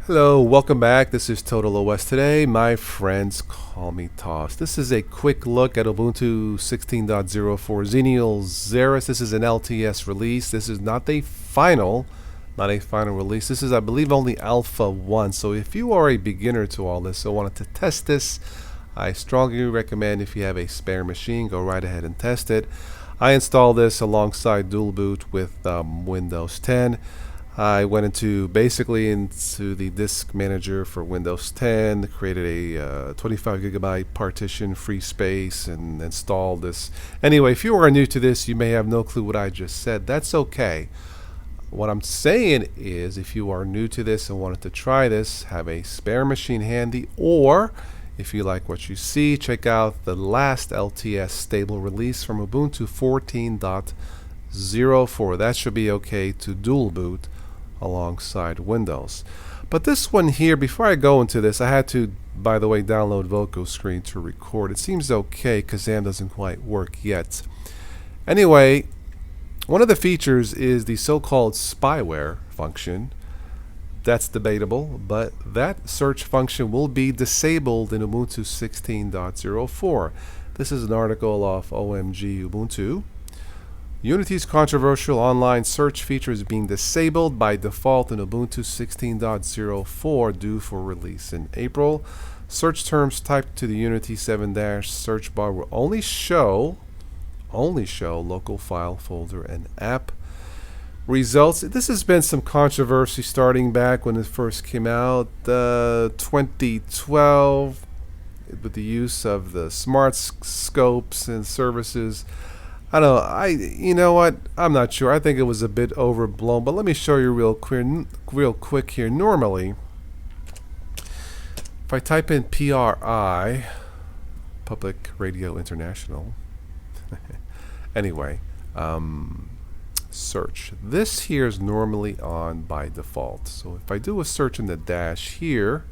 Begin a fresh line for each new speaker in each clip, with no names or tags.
Hello, welcome back. This is Total OS today. My friends call me Toss. This is a quick look at Ubuntu 16.04 Xenial Xeris. This is an LTS release. This is not a final release. This is, I believe, only Alpha 1. So if you are a beginner to all this, so wanted to test this, I strongly recommend if you have a spare machine, go right ahead and test it. I installed this alongside dual boot with Windows 10. I went into the disk manager for Windows 10, created a 25 gigabyte partition free space, and installed this. Anyway, if you are new to this, you may have no clue what I just said. That's okay. What I'm saying is, if you are new to this and wanted to try this, have a spare machine handy, or if you like what you see, check out the last LTS stable release from Ubuntu 14.04. That should be okay to dual boot alongside Windows. But this one here, before I go into this, I had to, by the way, download Voco Screen to record. It seems okay. Kazam doesn't quite work yet. Anyway, one of the features is the so-called spyware function. That's debatable, but that search function will be disabled in Ubuntu 16.04. This is an article off OMG Ubuntu. Unity's controversial online search feature is being disabled by default in Ubuntu 16.04, due for release in April. Search terms typed to the Unity 7- search bar will only show local file, folder, and app results. This has been some controversy starting back when it first came out, 2012, with the use of the smart scopes and services. I don't know. You know what? I'm not sure. I think it was a bit overblown. But let me show you real quick here. Normally, if I type in PRI, Public Radio International. Anyway, search. This here is normally on by default. So if I do a search in the dash here,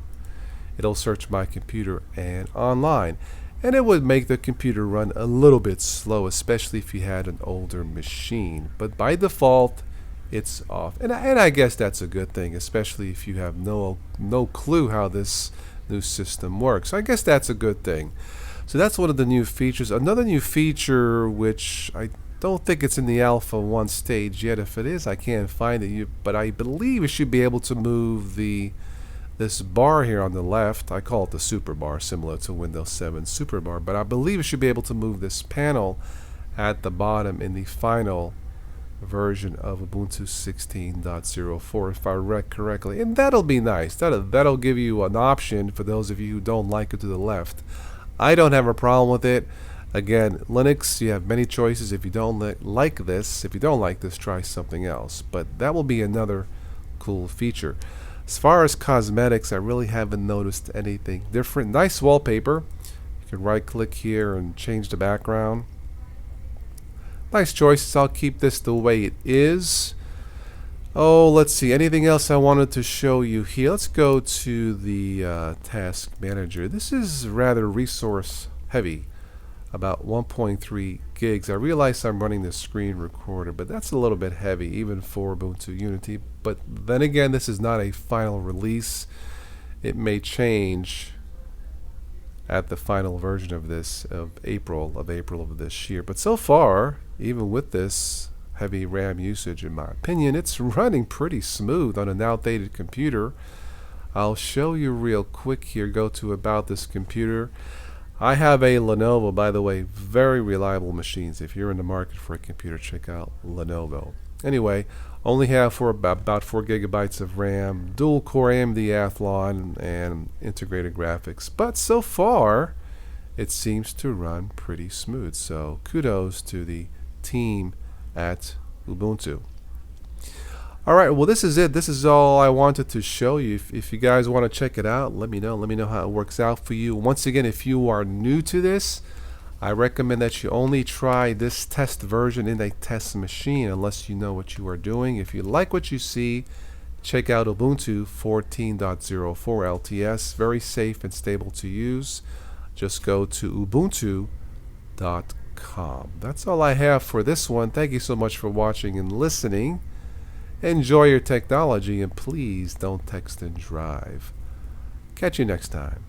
it'll search my computer and online. And it would make the computer run a little bit slow, especially if you had an older machine. But by default, it's off. And I guess that's a good thing, especially if you have no clue how this new system works. I guess that's a good thing. So that's one of the new features. Another new feature, which I don't think it's in the Alpha 1 stage yet. If it is, I can't find it. But I believe it should be able to move this bar here on the left. I call it the super bar, similar to Windows 7 super bar, but I believe it should be able to move this panel at the bottom in the final version of Ubuntu 16.04, if I read correctly. And that'll be nice. That'll give you an option for those of you who don't like it to the left. I don't have a problem with it. Again, Linux, you have many choices. If you don't like this, try something else. But that will be another cool feature. As far as cosmetics, I really haven't noticed anything different. Nice wallpaper. You can right click here and change the background. Nice choices. I'll keep this the way it is. Oh, let's see. Anything else I wanted to show you here? Let's go to the task manager. This is rather resource heavy. About 1.3 gigs. I realize I'm running the screen recorder, but that's a little bit heavy even for Ubuntu Unity. But then again, this is not a final release. It may change at the final version of this of April of this year. But so far, even with this heavy RAM usage, in my opinion, it's running pretty smooth on an outdated computer. I'll show you real quick here. Go to about this computer. I have a Lenovo, by the way, very reliable machines. If you're in the market for a computer, check out Lenovo. Anyway, only have for about 4 gigabytes of RAM, dual core AMD Athlon, and integrated graphics. But so far, it seems to run pretty smooth. So kudos to the team at Ubuntu. Alright, well, this is it. This is all I wanted to show you. If you guys want to check it out, let me know. Let me know how it works out for you. Once again, if you are new to this, I recommend that you only try this test version in a test machine unless you know what you are doing. If you like what you see, check out Ubuntu 14.04 LTS. Very safe and stable to use. Just go to ubuntu.com. That's all I have for this one. Thank you so much for watching and listening. Enjoy your technology and please don't text and drive. Catch you next time.